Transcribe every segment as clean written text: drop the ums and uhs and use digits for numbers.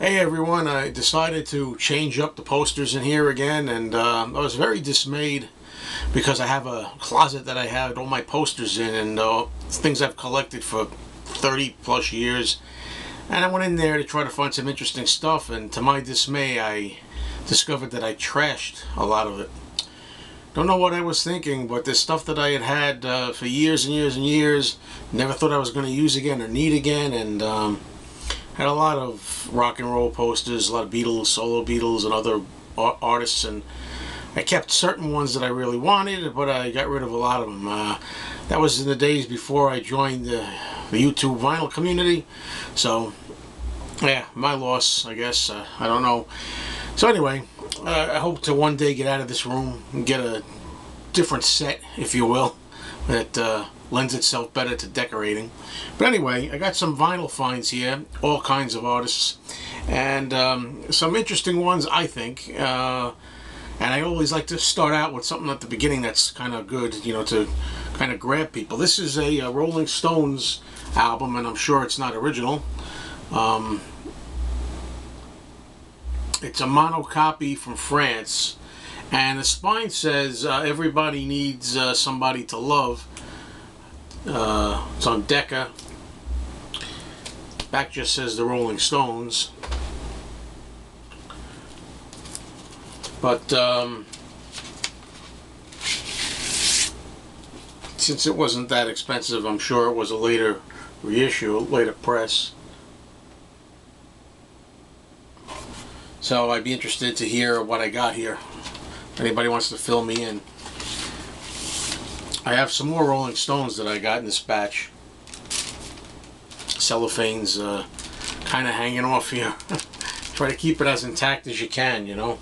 Hey everyone, I decided to change up the posters in here again, and I was very dismayed because I have a closet that I had all my posters in, and things I've collected for 30 plus years. And I went in there to try to find some interesting stuff, and to my dismay I discovered that I trashed a lot of it. Don't know what I was thinking, but there's stuff that I had for years and years and years, never thought I was going to use again or need again, and had a lot of rock and roll posters, a lot of Beatles, solo Beatles, and other artists, and I kept certain ones that I really wanted, but I got rid of a lot of them. That was in the days before I joined the YouTube vinyl community, so yeah, my loss, I guess. I don't know. So anyway, I hope to one day get out of this room and get a different set, if you will, that lends itself better to decorating. But anyway, I got some vinyl finds here, all kinds of artists, and some interesting ones, I think. And I always like to start out with something at the beginning that's kind of good, you know, to kind of grab people. This is a Rolling Stones album, and I'm sure it's not original. It's a monocopy from France, and the spine says everybody needs somebody to love. It's on Decca. Back just says the Rolling Stones. But since it wasn't that expensive, I'm sure it was a later reissue, a later press. So I'd be interested to hear what I got here. If anybody wants to fill me in. I have some more Rolling Stones that I got in this batch. Cellophane's kind of hanging off here. Try to keep it as intact as you can, you know.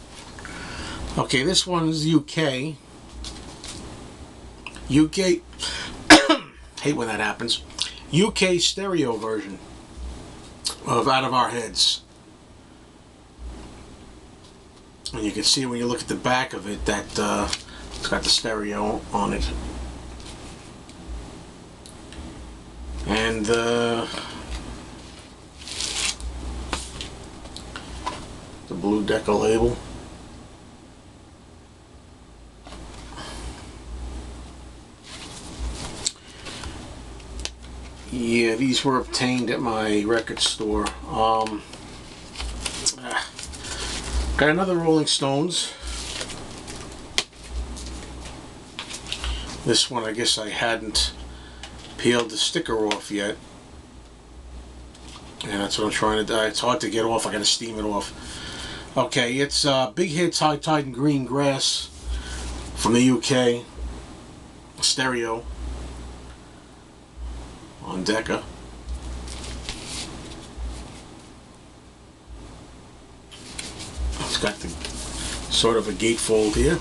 Okay, this one's UK. UK. Hate when that happens. UK stereo version of Out of Our Heads. And you can see when you look at the back of it that it's got the stereo on it. And the blue Decca label. Yeah, these were obtained at my record store. Got another Rolling Stones. This one I guess I hadn't peeled the sticker off yet. And that's what I'm trying to do. It's hard to get off. I gotta steam it off. Okay, it's Big Hits, High Tide and Green Grass from the UK. Stereo on Decca. It's got the sort of a gatefold here.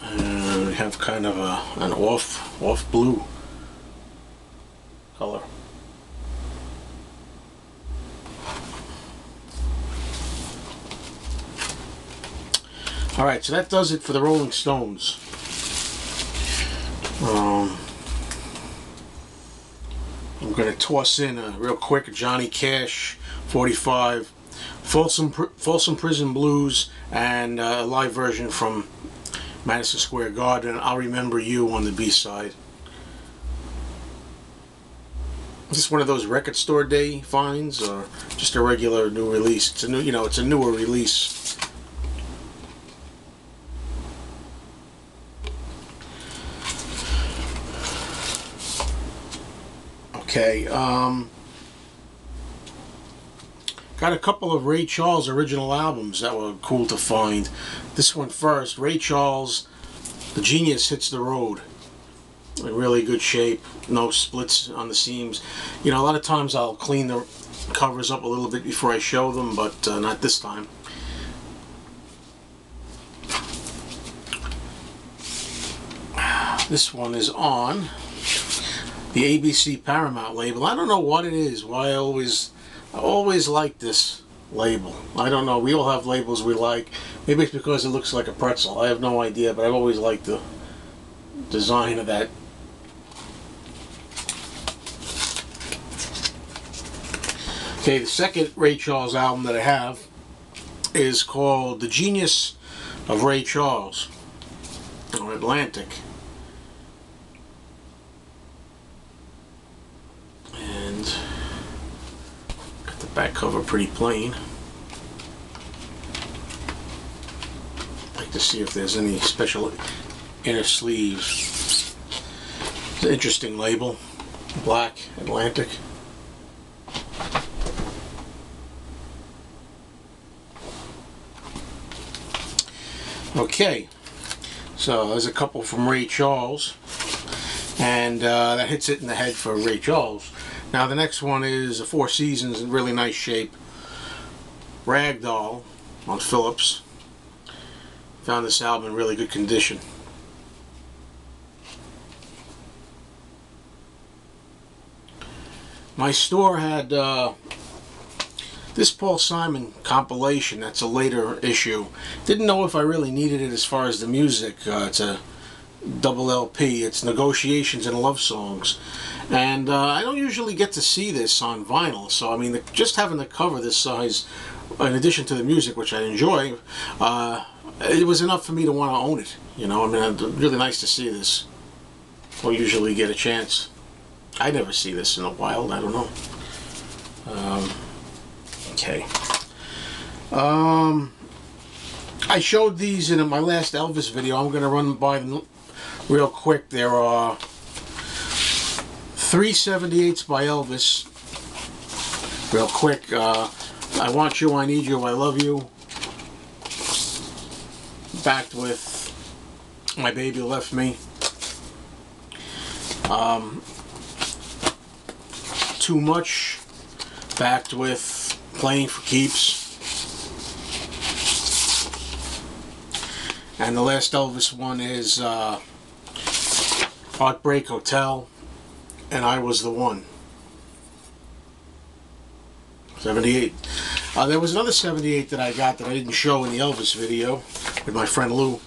And we have kind of an off blue color. Alright, so that does it for the Rolling Stones. I'm going to toss in real quick Johnny Cash 45, Folsom Prison Blues, and a live version from Madison Square Garden, I'll Remember You on the B-side. Is this one of those record store day finds, or just a regular new release? It's a new, you know, it's a newer release. Okay, got a couple of Ray Charles original albums that were cool to find. This one first, Ray Charles, The Genius Hits the Road. In really good shape, no splits on the seams. You know, a lot of times I'll clean the covers up a little bit before I show them, but not this time. This one is on the ABC Paramount label. I don't know what it is, why I always like this label. I don't know, we all have labels we like. Maybe it's because it looks like a pretzel. I have no idea, but I've always liked the design of that. Okay, the second Ray Charles album that I have is called The Genius of Ray Charles on Atlantic. And got the back cover pretty plain. I'd like to see if there's any special inner sleeves. It's an interesting label. Black, Atlantic. Okay, so there's a couple from Ray Charles, and that hits it in the head for Ray Charles. Now the next one is a Four Seasons in really nice shape. Ragdoll on Phillips. Found this album in really good condition. My store had this Paul Simon compilation. That's a later issue. Didn't know if I really needed it as far as the music. It's a double LP. It's Negotiations and Love Songs. And I don't usually get to see this on vinyl. So, I mean, just having the cover this size, in addition to the music, which I enjoy, it was enough for me to want to own it. You know, I mean, it's really nice to see this. Don't usually get a chance. I never see this in a while. I don't know. Okay. I showed these in my last Elvis video. I'm going to run by them real quick. There are 3 78s by Elvis. Real quick. I Want You, I Need You, I Love You. Backed with My Baby Left Me. Too Much. Backed with Playing for Keeps. And the last Elvis one is Heartbreak Hotel and I Was the One. 78. There was another 78 that I got that I didn't show in the Elvis video with my friend Lou.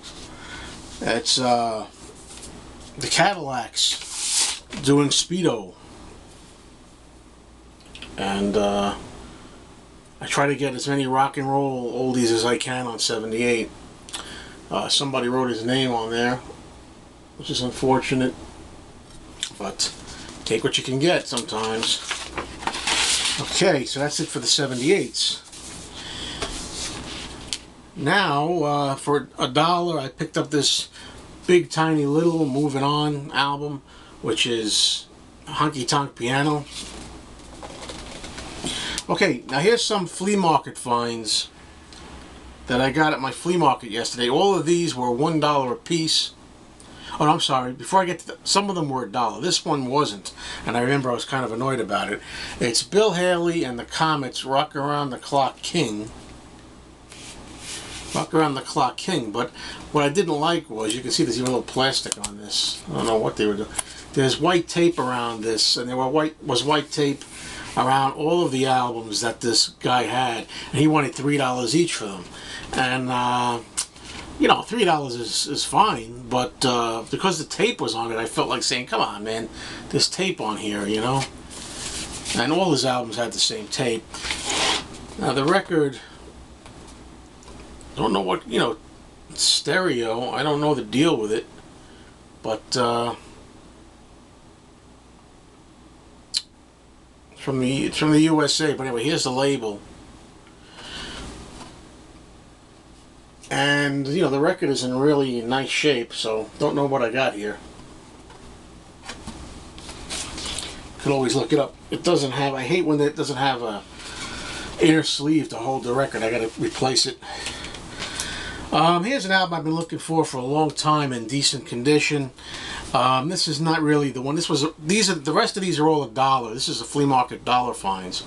It's the Cadillacs doing Speedo. And I try to get as many rock and roll oldies as I can on 78. Somebody wrote his name on there, which is unfortunate, but take what you can get sometimes. Okay, so that's it for the 78s. Now, for $1, I picked up this Big Tiny Little Moving On album, which is Honky Tonk Piano. Okay, now here's some flea market finds that I got at my flea market yesterday. All of these were $1 a piece. Oh, no, I'm sorry. Before I get to some of them were $1. This one wasn't, and I remember I was kind of annoyed about it. It's Bill Haley and the Comets' Rock Around the Clock King. Rock Around the Clock King. But what I didn't like was, you can see there's even a little plastic on this. I don't know what they were doing. There's white tape around this, and there was white tape around all of the albums that this guy had, and he wanted $3 each for them. And you know, $3 is fine, but because the tape was on it, I felt like saying, come on, man, there's tape on here, you know. And all his albums had the same tape. Now the record, I don't know what, you know, stereo, I don't know the deal with it, but it's from the USA. But anyway, here's the label. And, you know, the record is in really nice shape, so don't know what I got here. Could always look it up. It doesn't have, I hate when it doesn't have a inner sleeve to hold the record. I gotta replace it. Here's an album I've been looking for a long time in decent condition. This is not really the one. The rest of these are all $1. This is a flea market dollar finds.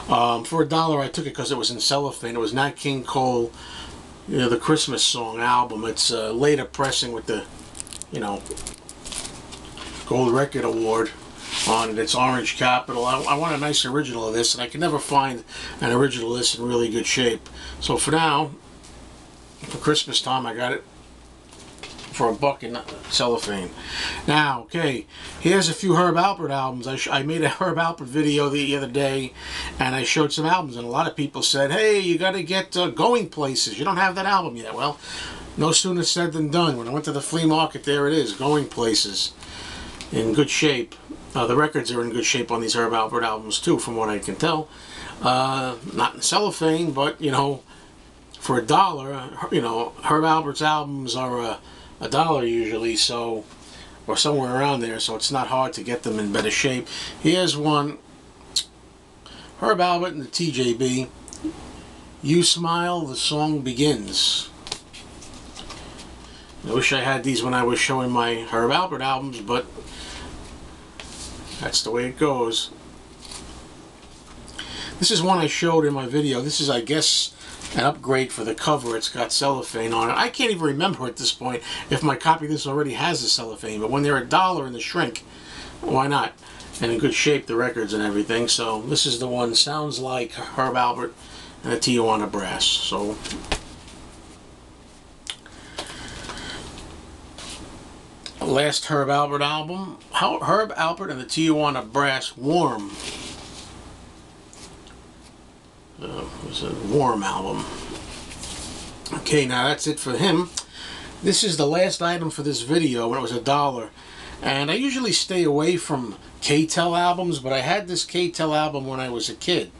For $1, I took it because it was in cellophane. It was Nat King Cole, you know, the Christmas song album. It's later pressing with the, you know, Gold Record Award on it. It's Orange Capital. I want a nice original of this, and I can never find an original of this in really good shape. So for now, for Christmas time, I got it for $1 in cellophane. Now, okay, here's a few Herb Alpert albums. I made a Herb Alpert video the other day, and I showed some albums, and a lot of people said, hey, you got to get Going Places. You don't have that album yet. Well, no sooner said than done. When I went to the flea market, there it is, Going Places, in good shape. The records are in good shape on these Herb Alpert albums, too, from what I can tell. Not in cellophane, but, you know, for $1, you know, Herb Alpert's albums are $1 usually, so, or somewhere around there, so it's not hard to get them in better shape. Here's one, Herb Alpert and the TJB, You Smile, the Song Begins. I wish I had these when I was showing my Herb Alpert albums, but that's the way it goes. This is one I showed in my video. This is, I guess, an upgrade for the cover. It's got cellophane on it. I can't even remember at this point if my copy of this already has the cellophane, but when they're $1 in the shrink, why not? And in good shape, the records and everything. So this is the one, sounds like Herb Alpert and the Tijuana Brass. So last Herb Alpert album, Herb Alpert and the Tijuana Brass, Warm. It was a Warm album. Okay, now that's it for him. This is the last item for this video when it was $1. And I usually stay away from K-Tel albums, but I had this K-Tel album when I was a kid.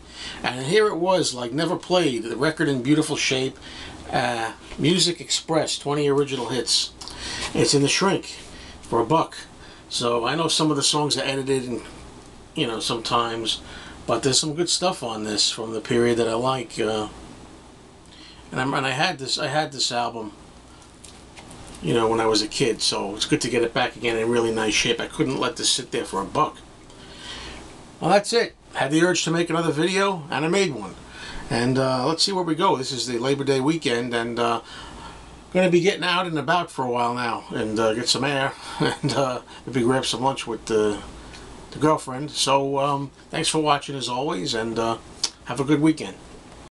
And here it was, like never played, the record in beautiful shape. Music Express, 20 original hits. It's in the shrink for $1. So I know some of the songs are edited, and you know, sometimes, but there's some good stuff on this from the period that I like. And I had this album, you know, when I was a kid, so it's good to get it back again in really nice shape. I couldn't let this sit there for $1. Well, that's it. Had the urge to make another video, and I made one. And let's see where we go. This is the Labor Day weekend, and going to be getting out and about for a while now, and get some air, and maybe grab some lunch with the girlfriend. So thanks for watching as always, and have a good weekend.